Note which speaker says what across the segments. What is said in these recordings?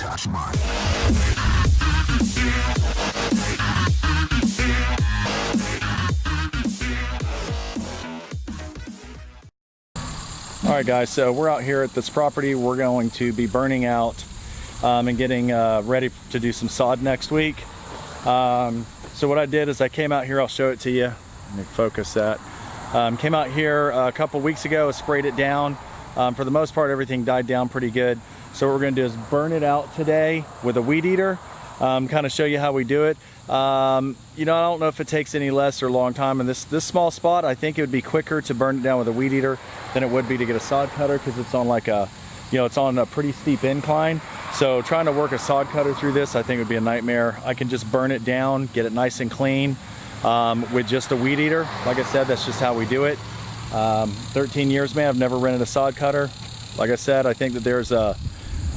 Speaker 1: GreenTouch Samuari.
Speaker 2: All right, guys, so we're out here at this property. We're going to be burning out and getting ready to do some sod next week. So what I did is I came out here, I'll show it to you. Let me focus that. Came out here a couple weeks ago, sprayed it down. For the most part, everything died down pretty good. So what we're gonna do is burn it out today with a weed eater, kind of show you how we do it. You know, I don't know if it takes any less or long time. In this small spot, I think it would be quicker to burn it down with a weed eater than it would be to get a sod cutter, because it's on like a, you know, it's on a pretty steep incline. So trying to work a sod cutter through this, I think would be a nightmare. I can just burn it down, get it nice and clean with just a weed eater. Like I said, that's just how we do it. 13 years, man, I've never rented a sod cutter. Like I said, I think that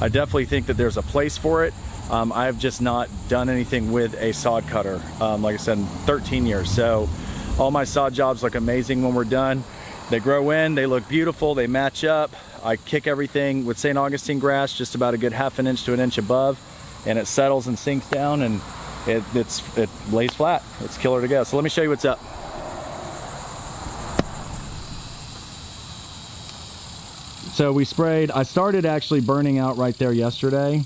Speaker 2: I definitely think that there's a place for it. I've just not done anything with a sod cutter, like I said, in 13 years. So all my sod jobs look amazing when we're done. They grow in, they look beautiful, they match up. I kick everything with St. Augustine grass just about a good ½ an inch to an inch above, and it settles and sinks down, and it lays flat. It's killer to go. So let me show you what's up. So we sprayed, I started actually burning out right there yesterday.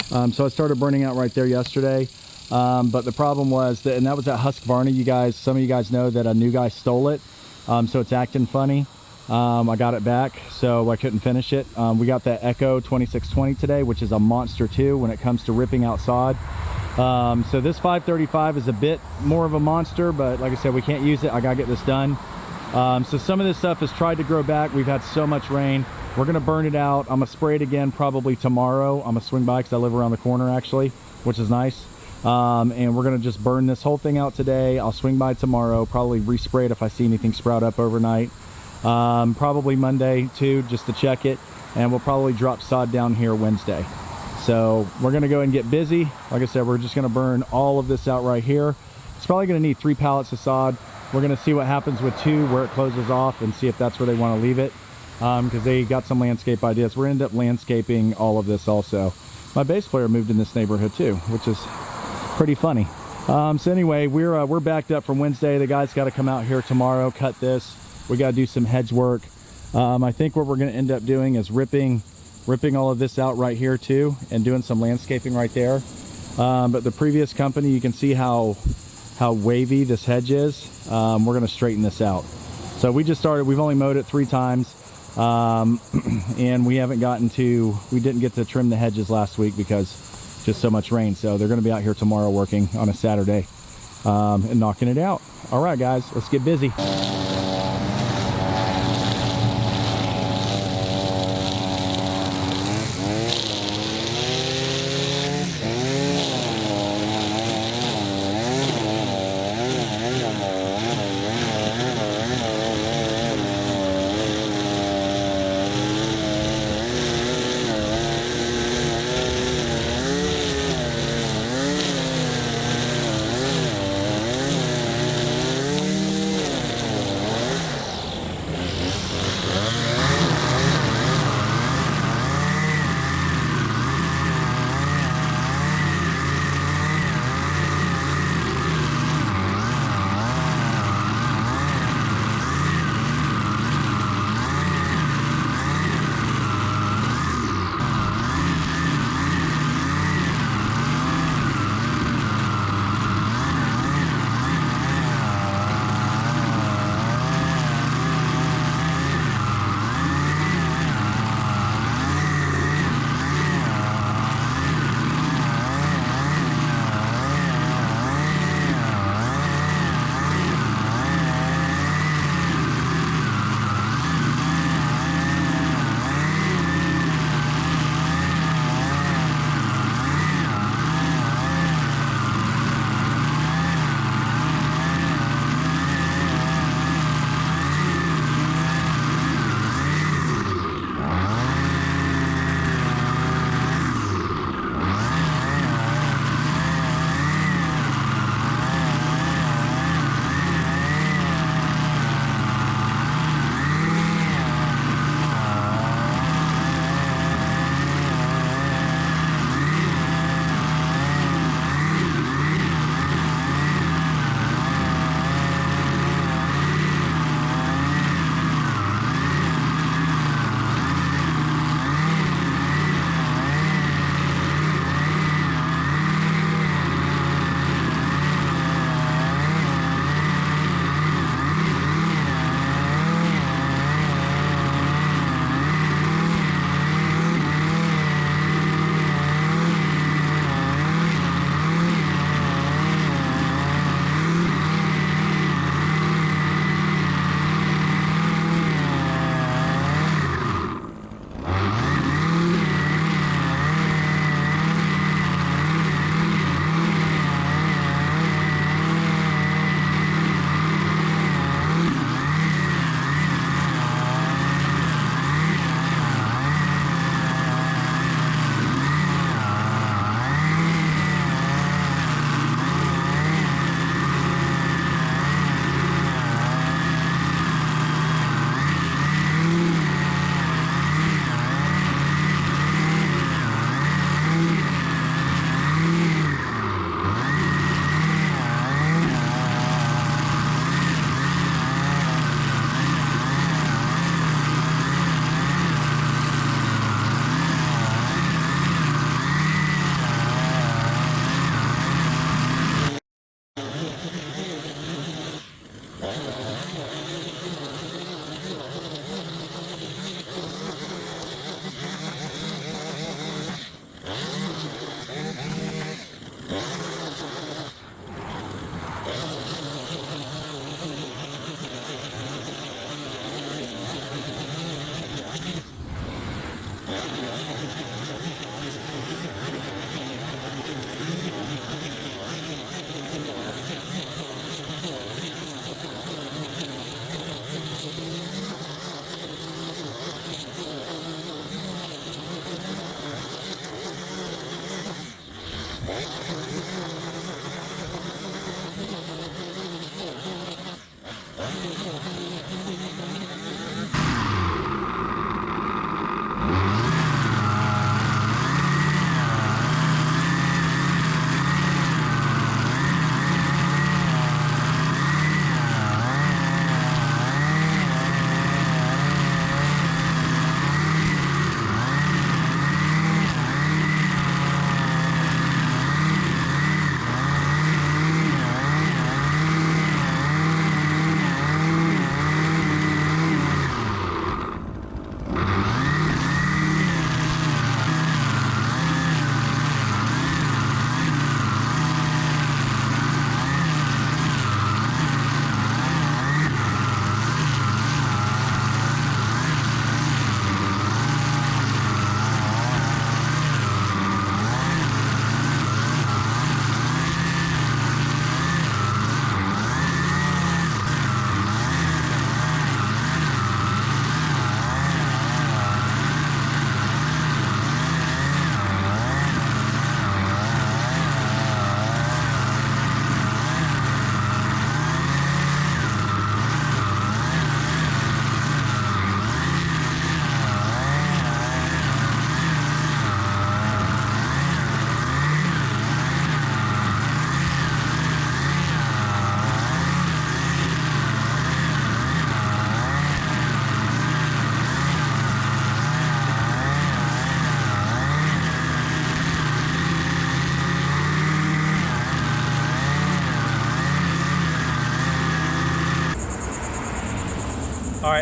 Speaker 2: So I started burning out right there yesterday. But the problem was that, and that was at Husqvarna, you guys, some of you guys know that a new guy stole it. So it's acting funny. I got it back, so I couldn't finish it. We got that Echo 2620 today, which is a monster too when it comes to ripping out sod. So this 535 is a bit more of a monster, but like I said, we can't use it. I gotta get this done. So some of this stuff has tried to grow back. We've had so much rain. We're gonna burn it out. I'm gonna spray it again probably tomorrow. I'm gonna swing by because I live around the corner actually, which is nice. And we're gonna just burn this whole thing out today. I'll swing by tomorrow, probably respray it if I see anything sprout up overnight. Probably Monday too, just to check it. And we'll probably drop sod down here Wednesday. So we're gonna go and get busy. Like I said, we're just gonna burn all of this out right here. It's probably gonna need 3 pallets of sod. We're gonna see what happens with 2, where it closes off, and see if that's where they wanna leave it. Because they got some landscape ideas. We're gonna end up landscaping all of this also. My bass player moved in this neighborhood too, which is pretty funny. So anyway, we're backed up from Wednesday. The guys got to come out here tomorrow, cut this. We got to do some hedge work. I think what we're going to end up doing is ripping all of this out right here too, and doing some landscaping right there. But the previous company, you can see how wavy this hedge is. We're going to straighten this out. So we just started. We've only mowed it 3 times. And we didn't get to trim the hedges last week because just so much rain. So they're going to be out here tomorrow working on a Saturday and knocking it out. All right, guys, let's get busy.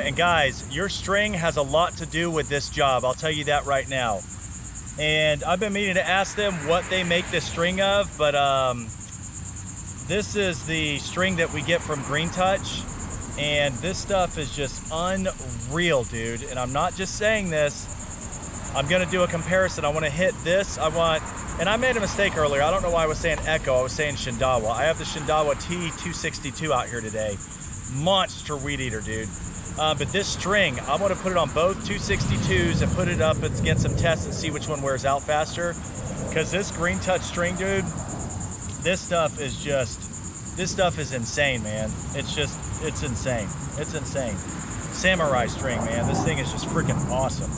Speaker 2: And guys, your string has a lot to do with this job. I'll tell you that right now. And I've been meaning to ask them what they make this string of, but this is the string that we get from GreenTouch, and this stuff is just unreal, dude. And I'm not just saying this. I'm gonna do a comparison. I wanna hit this. And I made a mistake earlier. I don't know why I was saying Echo, I was saying Shindawa. I have the Shindawa T262 out here today. Monster weed eater, dude. But this string, I want to put it on both 262s and put it up against some tests and see which one wears out faster. Because this GreenTouch string, dude, this stuff is insane, man. It's insane. It's insane. Samurai string, man. This thing is just freaking awesome.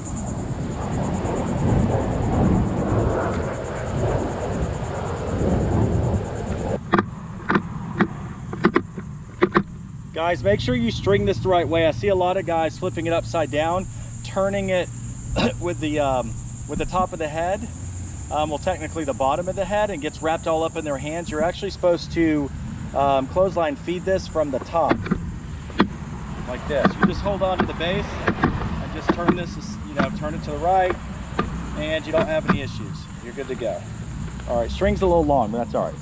Speaker 2: Guys, make sure you string this the right way. I see a lot of guys flipping it upside down, turning it with the top of the head, well, technically the bottom of the head, and gets wrapped all up in their hands. You're actually supposed to clothesline feed this from the top, like this. You just hold on to the base and just turn this, turn it to the right, and you don't have any issues. You're good to go. All right, string's a little long, but that's all right.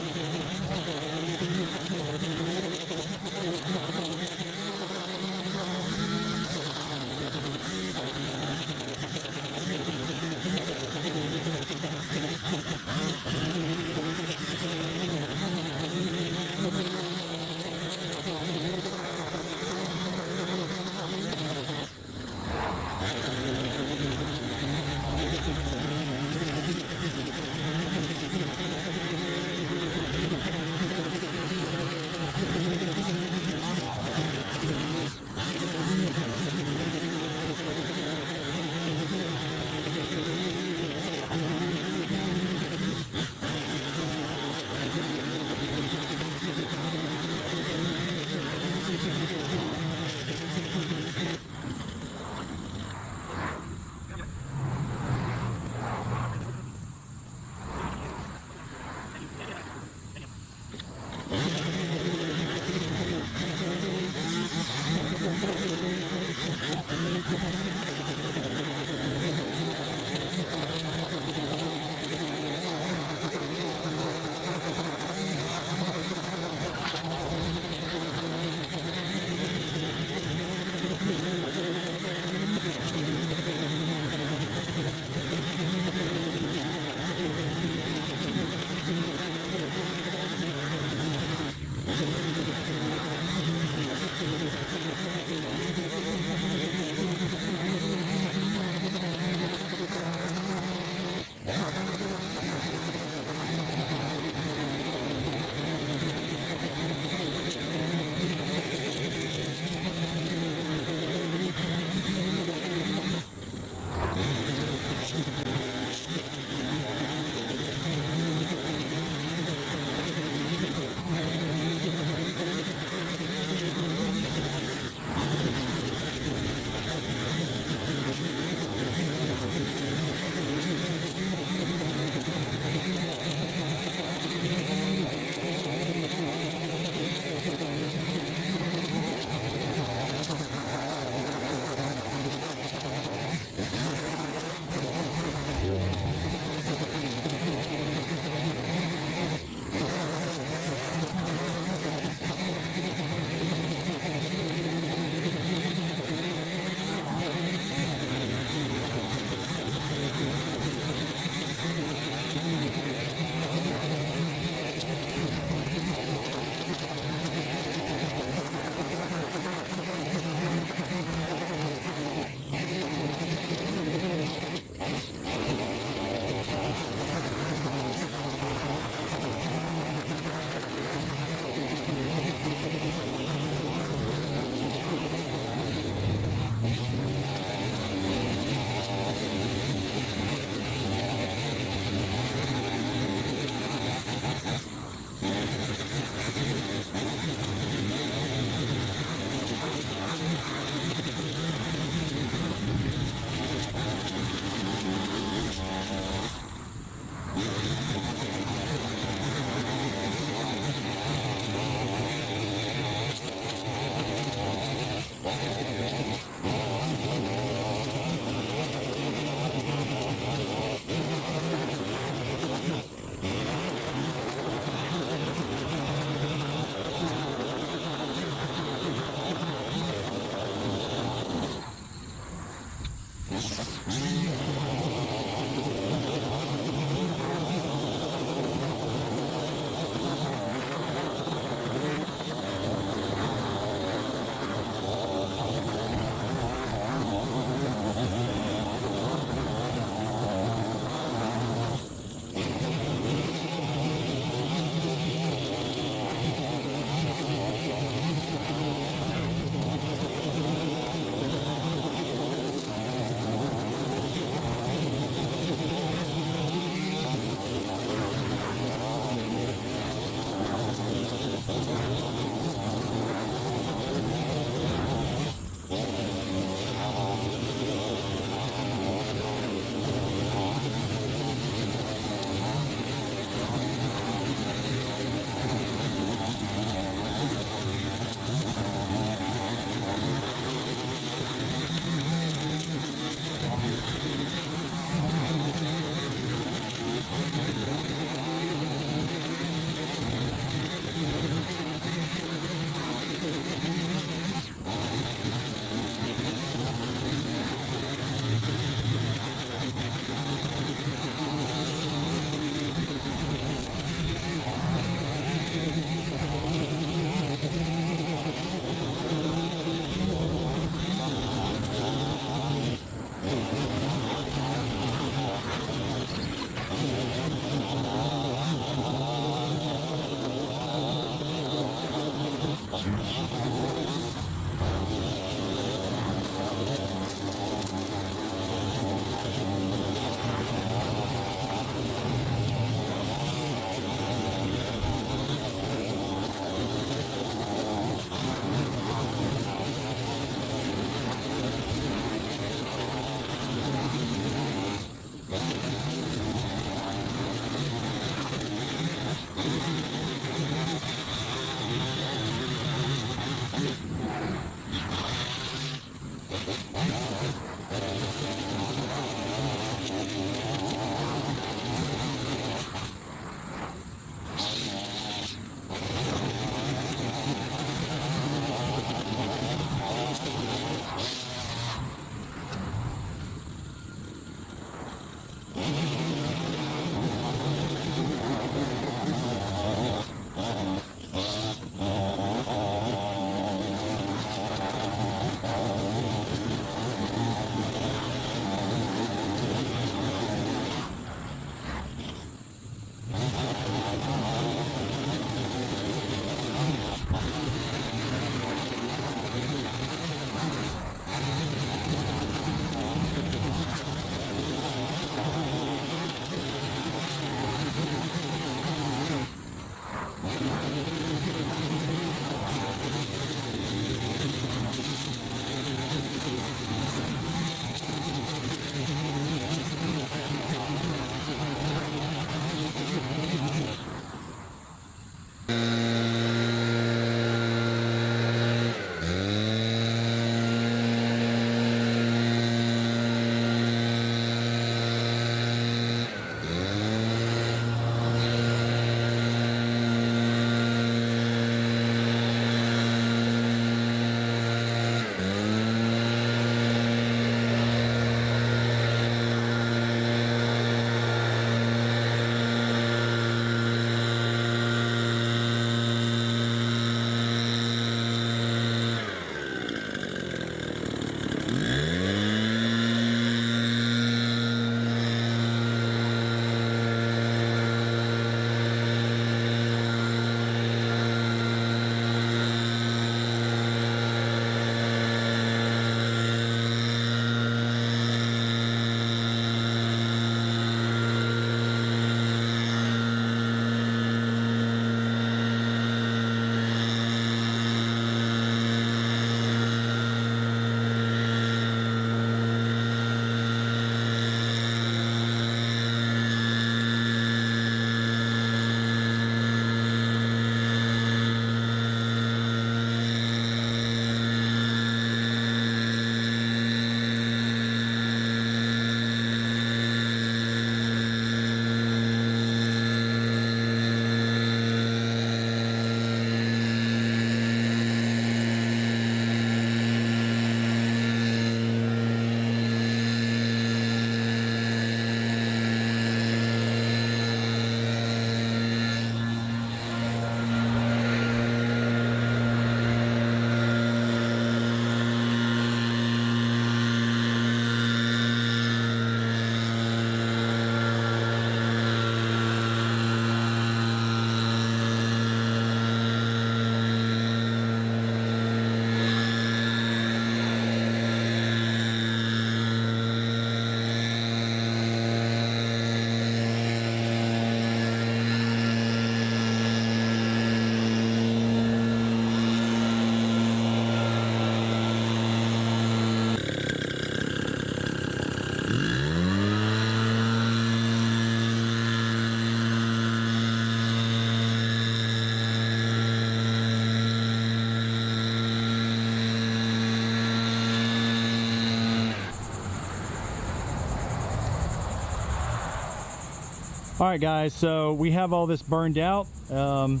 Speaker 2: All right, guys, so we have all this burned out. And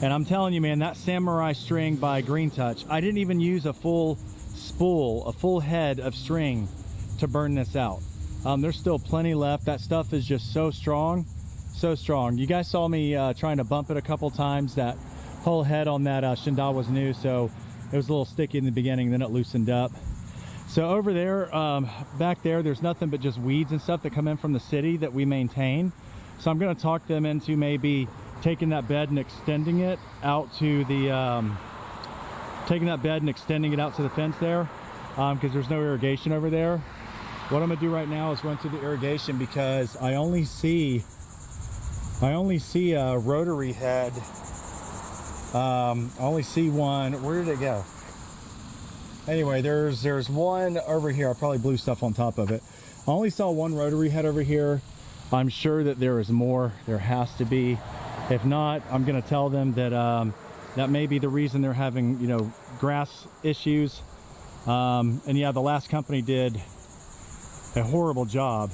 Speaker 2: I'm telling you, man, that Samurai string by GreenTouch, I didn't even use a full spool, a full head of string to burn this out. There's still plenty left. That stuff is just so strong, so strong. You guys saw me trying to bump it a couple times. That whole head on that Shindal was new, so it was a little sticky in the beginning, then it loosened up. So over there, back there, there's nothing but just weeds and stuff that come in from the city that we maintain. So I'm going to talk them into maybe taking that bed and extending it out to the fence there, because there's no irrigation over there. What I'm gonna do right now is run through the irrigation, because I only see a rotary head. I only see one. Where did it go? Anyway, there's one over here. I probably blew stuff on top of it. I only saw one rotary head over here. I'm sure that there is more. There has to be. If not, I'm gonna tell them that that may be the reason they're having, you know, grass issues. And yeah, the last company did a horrible job.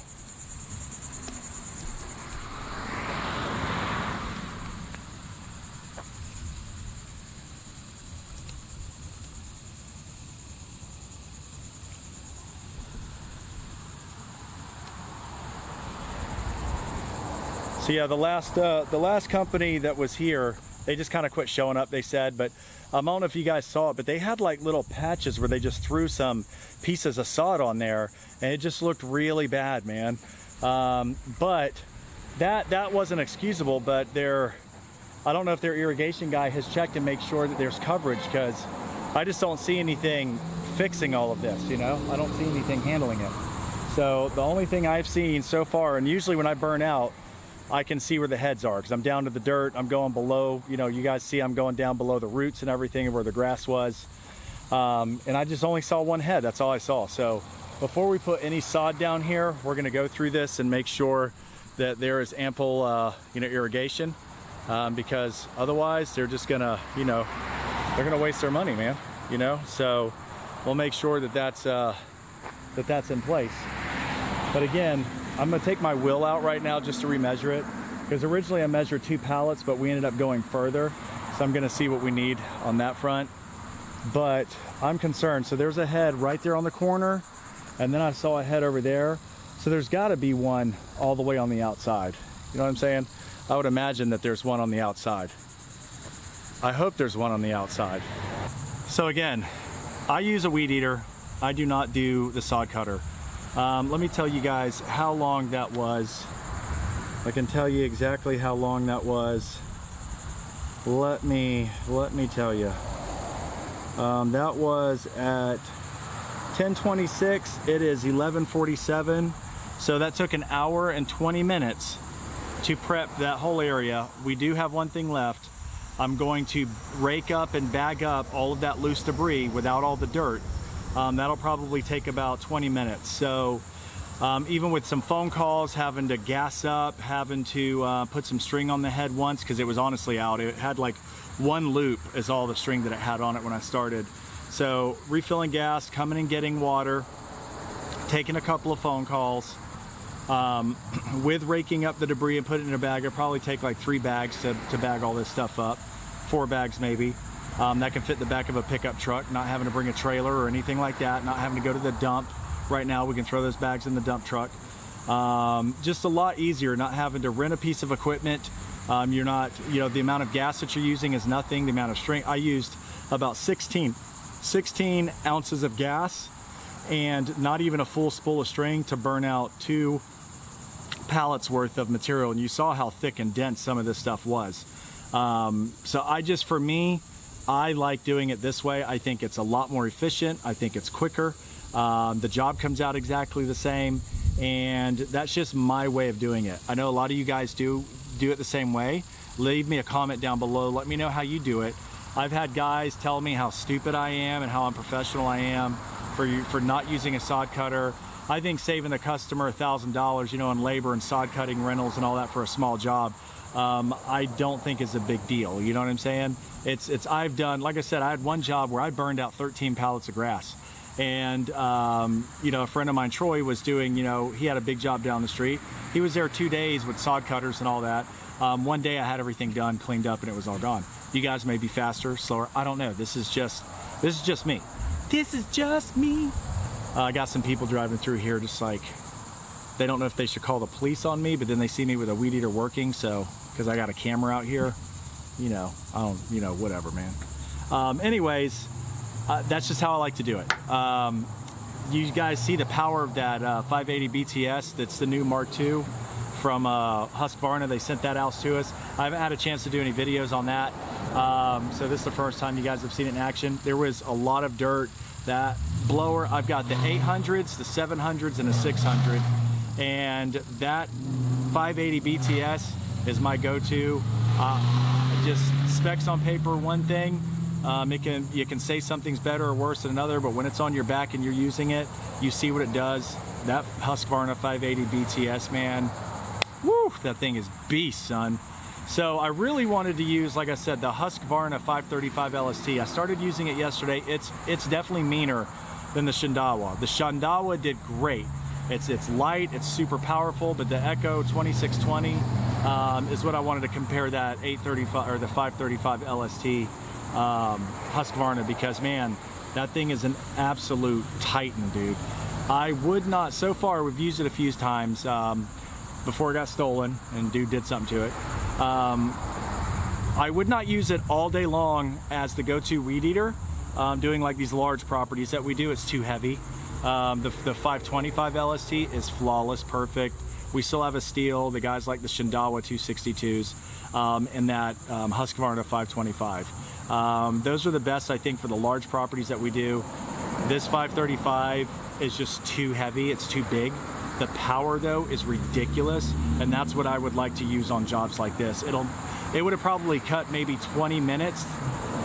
Speaker 2: So yeah, the last company that was here, they just kind of quit showing up, they said. But I don't know if you guys saw it, but they had like little patches where they just threw some pieces of sod on there, and it just looked really bad, man. But that wasn't excusable. But I don't know if their irrigation guy has checked and make sure that there's coverage, because I just don't see anything fixing all of this, you know? I don't see anything handling it. So the only thing I've seen so far, and usually when I burn out, I can see where the heads are, because I'm down to the dirt. I'm going below, you know, you guys see I'm going down below the roots and everything, and where the grass was. And I just only saw one head. That's all I saw. So before we put any sod down here, we're going to go through this and make sure that there is ample, you know, irrigation, because otherwise they're just gonna, you know, they're gonna waste their money, man. You know, so we'll make sure that that's in place. But again, I'm gonna take my wheel out right now just to remeasure it, because originally I measured 2 pallets, but we ended up going further. So I'm gonna see what we need on that front. But I'm concerned. So there's a head right there on the corner, and then I saw a head over there. So there's gotta be one all the way on the outside. You know what I'm saying? I would imagine that there's one on the outside. I hope there's one on the outside. So again, I use a weed eater. I do not do the sod cutter. Let me tell you guys how long that was. I can tell you exactly how long that was. Let me tell you. That was at 10:26. It is 11:47. So that took an hour and 20 minutes to prep that whole area. We do have one thing left. I'm going to rake up and bag up all of that loose debris without all the dirt. That'll probably take about 20 minutes. So even with some phone calls, having to gas up, having to put some string on the head once, because it was honestly out. It had like 1 loop is all the string that it had on it when I started. So refilling gas, coming and getting water, taking a couple of phone calls, with raking up the debris and putting it in a bag. It'll probably take like 3 bags to bag all this stuff up, 4 bags maybe. That can fit in the back of a pickup truck, not having to bring a trailer or anything like that, not having to go to the dump. Right now we can throw those bags in the dump truck. Just a lot easier, not having to rent a piece of equipment. You're not, you know, the amount of gas that you're using is nothing. The amount of string, I used about 16 ounces of gas and not even a full spool of string to burn out 2 pallets worth of material. And you saw how thick and dense some of this stuff was. So for me, I like doing it this way. I think it's a lot more efficient. I think it's quicker. The job comes out exactly the same, and that's just my way of doing it. I know a lot of you guys do it the same way. Leave me a comment down below. Let me know how you do it. I've had guys tell me how stupid I am and how unprofessional I am for not using a sod cutter. I think saving the customer $1,000, you know, in labor and sod cutting rentals and all that for a small job, I don't think is a big deal. You know what I'm saying? I've done, like I said, I had one job where I burned out 13 pallets of grass. And you know, a friend of mine, Troy, was doing, you know, he had a big job down the street. He was there 2 days with sod cutters and all that. One day I had everything done, cleaned up, and it was all gone. You guys may be faster, slower, I don't know. This is just me. This is just me. I got some people driving through here just like, they don't know if they should call the police on me, but then they see me with a weed eater working, so, because I got a camera out here, you know, I don't, you know, whatever, man. Anyways, that's just how I like to do it. You guys see the power of that 580 BTS, that's the new Mark II from Husqvarna. They sent that out to us. I haven't had a chance to do any videos on that, so this is the first time you guys have seen it in action. There was a lot of dirt. That blower, I've got the 800s, the 700s, and a 600, and that 580 BTS is my go-to. Just specs on paper, one thing. You can say something's better or worse than another, but when it's on your back and you're using it, you see what it does. That Husqvarna 580 BTS, man, woo, that thing is beast, son. So I really wanted to use, like I said, the Husqvarna 535 LST. I started using it yesterday. It's definitely meaner than the Shindawa. The Shindawa did great. It's light, it's super powerful, but the Echo 2620 is what I wanted to compare that 835 or the 535 LST Husqvarna, because man, that thing is an absolute titan, dude. I would not, so far we've used it a few times before it got stolen and dude did something to it. I would not use it all day long as the go-to weed eater. Doing like these large properties that we do, it's too heavy. The 525 LST is flawless, perfect. We still have a steel. The guys like the Shindawa 262s and that Husqvarna 525. Those are the best, I think, for the large properties that we do. This 535 is just too heavy. It's too big. The power though is ridiculous, and that's what I would like to use on jobs like this. It would have probably cut maybe 20 minutes,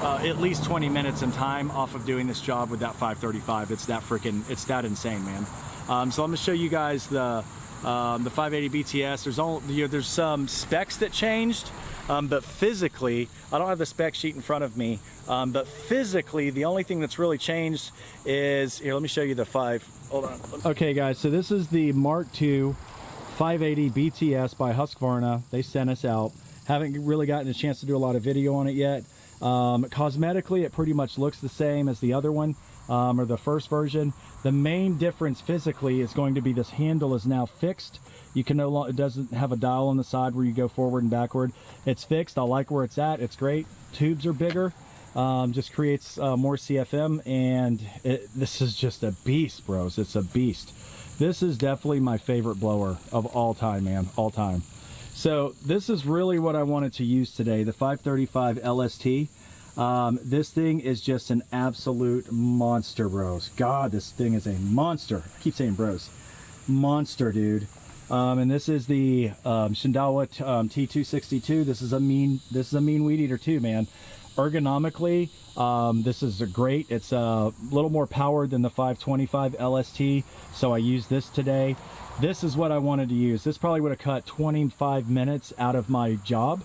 Speaker 2: at least 20 minutes in time off of doing this job with that 535. It's that insane, man. So I'm gonna show you guys the 580 BTS. There's some specs that changed, but physically, I don't have the spec sheet in front of me, but physically, the only thing that's really changed is, here, let me show you the 5. Hold on. Okay, guys, so this is the Mark II 580 BTS by Husqvarna. They sent us out. Haven't really gotten a chance to do a lot of video on it yet. Cosmetically, it pretty much looks the same as the other one, or the first version. The main difference physically is going to be this handle is now fixed. You can no longer, it doesn't have a dial on the side where you go forward and backward. It's fixed. I like where it's at. It's great. Tubes are bigger. Just creates more CFM, and this is just a beast, bros. It's a beast. This is definitely my favorite blower of all time, man, all time. So this is really what I wanted to use today, the 535 LST. This thing is just an absolute monster, bros. God, this thing is a monster. I keep saying bros. Monster, dude. And this is the Shindawa T262. This is a mean weed eater too, man. Ergonomically, this is great. It's a little more powered than the 525 LST, so I used this today. This is what I wanted to use. This probably would have cut 25 minutes out of my job.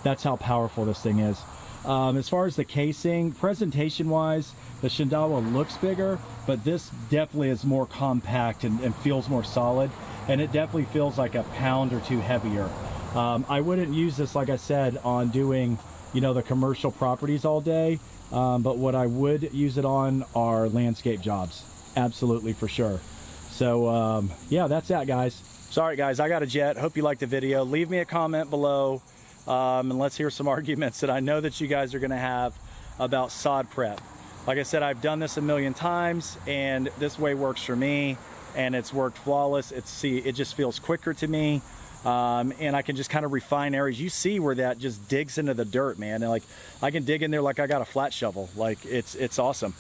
Speaker 2: That's how powerful this thing is. As far as the casing, presentation-wise, the Shindawa looks bigger, but this definitely is more compact and feels more solid, and it definitely feels like a pound or two heavier. I wouldn't use this, like I said, on doing, you know, the commercial properties all day, but what I would use it on are landscape jobs. Absolutely, for sure. So yeah, that's that, guys. Sorry guys, I got a jet. Hope you liked the video. Leave me a comment below, and let's hear some arguments that I know that you guys are gonna have about sod prep. Like I said, I've done this a million times, and this way works for me, and it's worked flawless. It just feels quicker to me. And I can just kind of refine areas. You see where that just digs into the dirt, man. And like, I can dig in there like I got a flat shovel. Like, it's awesome.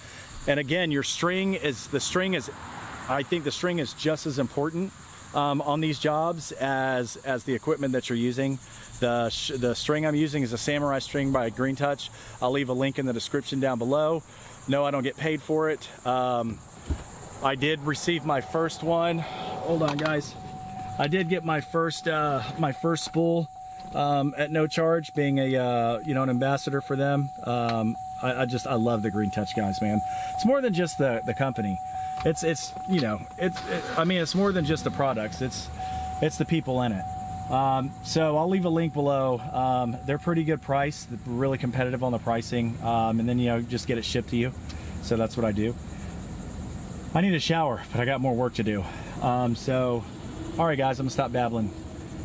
Speaker 2: And again, the string is, I think the string is just as important on these jobs as the equipment that you're using. The string I'm using is a Samurai String by GreenTouch. I'll leave a link in the description down below. No, I don't get paid for it. I did receive my first one. Hold on, guys. I did get my first spool at no charge, being a you know, an ambassador for them. I love the GreenTouch guys, man. It's more than just the company. It's you know, I mean, it's more than just the products. It's the people in it. So I'll leave a link below. They're pretty good price, really competitive on the pricing, and then, you know, just get it shipped to you. So that's what I do. I need a shower, but I got more work to do. So, all right, guys, I'm gonna stop babbling.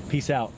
Speaker 2: Peace out.